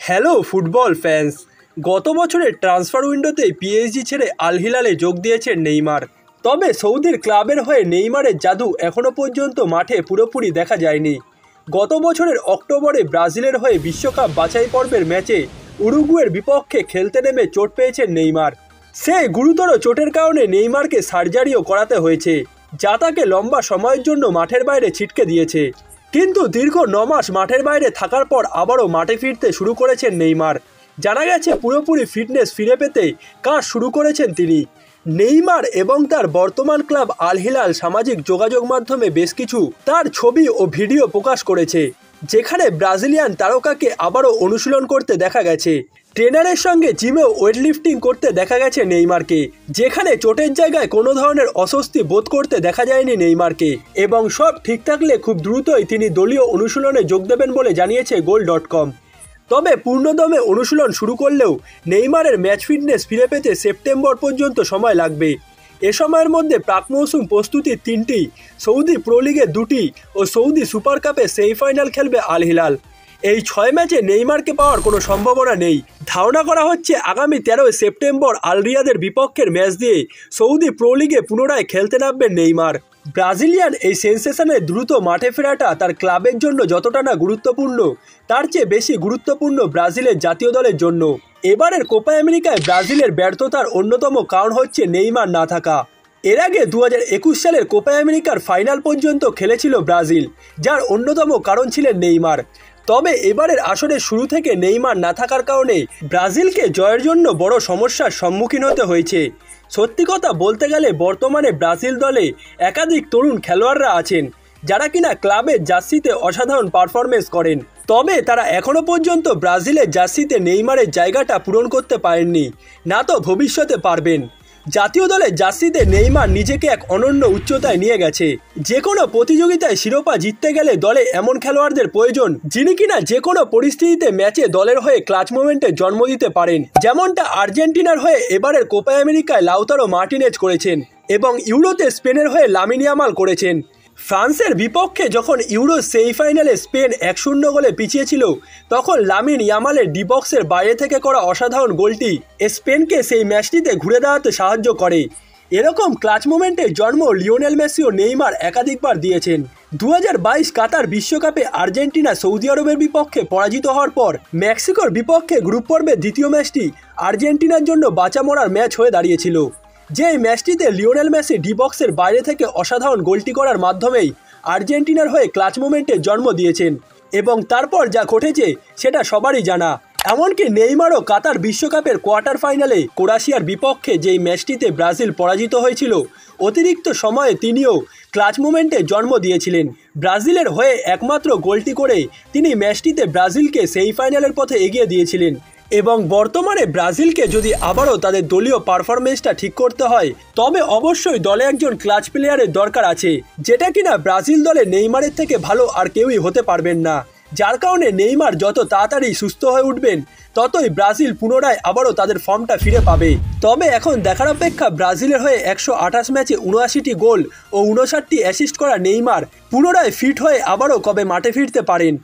Hello football fans. গত বছরের transfer উইন্ডোতে পিএসজি ছেড়ে আল হিলালে যোগ দিয়েছেন নেইমার। তবে সৌদির ক্লাবের হয়ে নেইমারের জাদু এখনও পর্যন্ত মাঠে পুরোপুরি দেখা যায়নি। গত বছরের অক্টোবরে ব্রাজিলের হয়ে বিশ্বকাপ বাছাই পর্বের ম্যাচে উরুগুয়ের বিপক্ষে খেলতে নেমে চোট পেয়েছেন নেইমার। সেই গুরুতর চোটের কারণে নেইমারকে সার্জারিও করাতে হয়েছে, যা তাকে লম্বা সময়ের জন্য মাঠের বাইরে ছিটকে দিয়েছে। কিন্তু দীর্ঘ 9 মাস মাঠের বাইরে থাকার পর আবারও মাঠে ফিরতে শুরু করেছেন নেইমার। জানা গেছে পুরোপুরি ফিটনেস ফিরে পেতে কাজ শুরু করেছেন তিনি। নেইমার এবং তার বর্তমান ক্লাব আল হিলাল সামাজিক যোগাযোগ মাধ্যমে বেশ কিছু তার ছবি ও ভিডিও প্রকাশ করেছে, যেখানে ব্রাজিলিয়ান তারকাকে আবারও অনুশীলন করতে দেখা গেছে। ট্রেনারের সঙ্গে জিমেও ওয়েটলিফটিং করতে দেখা গেছে নেইমারকে, যেখানে চোটের জায়গায় কোনো ধরনের অস্বস্তি বোধ করতে দেখা যায়নি নেইমারকে। এবং সব ঠিক থাকলে খুব দ্রুতই তিনি দলীয় অনুশীলনে যোগ দেবেন বলে জানিয়েছে goal.com। তবে পূর্ণদমে অনুশীলন শুরু করলেও নেইমারের ম্যাচ ফিটনেস ফিরে পেতে সেপ্টেম্বর পর্যন্ত সময় লাগবে। এ সময়ের মধ্যে প্রাক মৌসুম প্রস্তুতির 3টি, সৌদি প্রো লিগে 2টি ও সৌদি সুপার কাপে সেমিফাইনাল খেলবে আল হিলাল। এই 6 ম্যাচে নেইমারকে পাওয়ার কোনো সম্ভাবনা নেই। ধারণা করা হচ্ছে আগামী 13 সেপ্টেম্বর আল রিয়াদের বিপক্ষের ম্যাচ দিয়ে সৌদি প্রো লিগে পুনরায় খেলতে নামবেন নেইমার। ব্রাজিলিয়ান এই সেন্সেশনের দ্রুত মাঠে ফেরাটা তার ক্লাবের জন্য যতটা না গুরুত্বপূর্ণ, তার চেয়ে বেশি গুরুত্বপূর্ণ ব্রাজিলের জাতীয় দলের জন্য। এবারের কোপা আমেরিকায় ব্রাজিলের ব্যর্থতার অন্যতম কারণ হচ্ছে নেইমার না থাকা। এর আগে 2021 সালের কোপা আমেরিকার ফাইনাল পর্যন্ত খেলেছিল ব্রাজিল, যার অন্যতম কারণ ছিলেন নেইমার। তবে এবারের আসরের শুরু থেকে নেইমার না থাকার কারণে ব্রাজিলকে জয়ের জন্য বড় সমস্যার সম্মুখীন হতে হয়েছে। সত্যি কথা বলতে গেলে বর্তমানে ব্রাজিল দলে একাধিক তরুণ খেলোয়াড়রা আছেন, যারা কিনা ক্লাবের জার্সিতে অসাধারণ পারফরমেন্স করেন। তবে তারা এখনও পর্যন্ত ব্রাজিলের জার্সিতে নেইমারের জায়গাটা পূরণ করতে পারেননি, না তো ভবিষ্যতে পারবেন। জাতীয় দলের জার্সিতে নেইমার নিজেকে এক অনন্য উচ্চতায় নিয়ে গেছে। যে কোনো প্রতিযোগিতায় শিরোপা জিততে গেলে দলে এমন খেলোয়াড়দের প্রয়োজন, যিনি কিনা যে কোনো পরিস্থিতিতে ম্যাচে দলের হয়ে ক্লাচ মোমেন্টে জন্ম দিতে পারেন। যেমনটা আর্জেন্টিনার হয়ে এবারের কোপা আমেরিকায় লাউতারো মার্টিনেজ করেছেন এবং ইউরোতে স্পেনের হয়ে লামিন ইয়ামাল করেছেন। ফ্রান্সের বিপক্ষে যখন ইউরো সেমিফাইনালে স্পেন 1-0 গোলে পিছিয়ে ছিল, তখন লামিন ইয়ামালের ডি বক্সের বাইরে থেকে করা অসাধারণ গোলটি স্পেনকে সেই ম্যাচটিতে ঘুরে দাঁড়াতে সাহায্য করে। এরকম ক্লাচ মোমেন্টে জন্ম লিওনেল মেসি ও নেইমার একাধিকবার দিয়েছেন। 2022 কাতার বিশ্বকাপে আর্জেন্টিনা সৌদি আরবের বিপক্ষে পরাজিত হওয়ার পর মেক্সিকোর বিপক্ষে গ্রুপ পর্বের দ্বিতীয় ম্যাচটি আর্জেন্টিনার জন্য বাঁচা মরার ম্যাচ হয়ে দাঁড়িয়েছিল। যে ম্যাচটিতে লিওনেল মেসি ডি বক্সের বাইরে থেকে অসাধারণ গোলটি করার মাধ্যমেই আর্জেন্টিনার হয়ে ক্লাচ মোমেন্টে জন্ম দিয়েছেন। এবং তারপর যা ঘটেছে সেটা সবারই জানা। এমনকি নেইমারও কাতার বিশ্বকাপের কোয়ার্টার ফাইনালে ক্রোয়েশিয়ার বিপক্ষে যেই ম্যাচটিতে ব্রাজিল পরাজিত হয়েছিল, অতিরিক্ত সময়ে তিনিও ক্লাচ মোমেন্টে জন্ম দিয়েছিলেন। ব্রাজিলের হয়ে একমাত্র গোলটি করে তিনি ম্যাচটিতে ব্রাজিলকে সেমিফাইনালের পথে এগিয়ে দিয়েছিলেন। এবং বর্তমানে ব্রাজিলকে যদি আবারও তাদের দলীয় পারফরমেন্সটা ঠিক করতে হয়, তবে অবশ্যই দলে একজন ক্লাচ প্লেয়ারের দরকার আছে, যেটা কিনা ব্রাজিল দলে নেইমারের থেকে ভালো আর কেউই হতে পারবেন না। যার কারণে নেইমার যত তাড়াতাড়ি সুস্থ হয়ে উঠবেন, ততই ব্রাজিল পুনরায় আবারও তাদের ফর্মটা ফিরে পাবে। তবে এখন দেখার অপেক্ষা ব্রাজিলের হয়ে 128 ম্যাচে 79টি গোল ও 59টি অ্যাসিস্ট করা নেইমার পুনরায় ফিট হয়ে আবারও কবে মাঠে ফিরতে পারেন।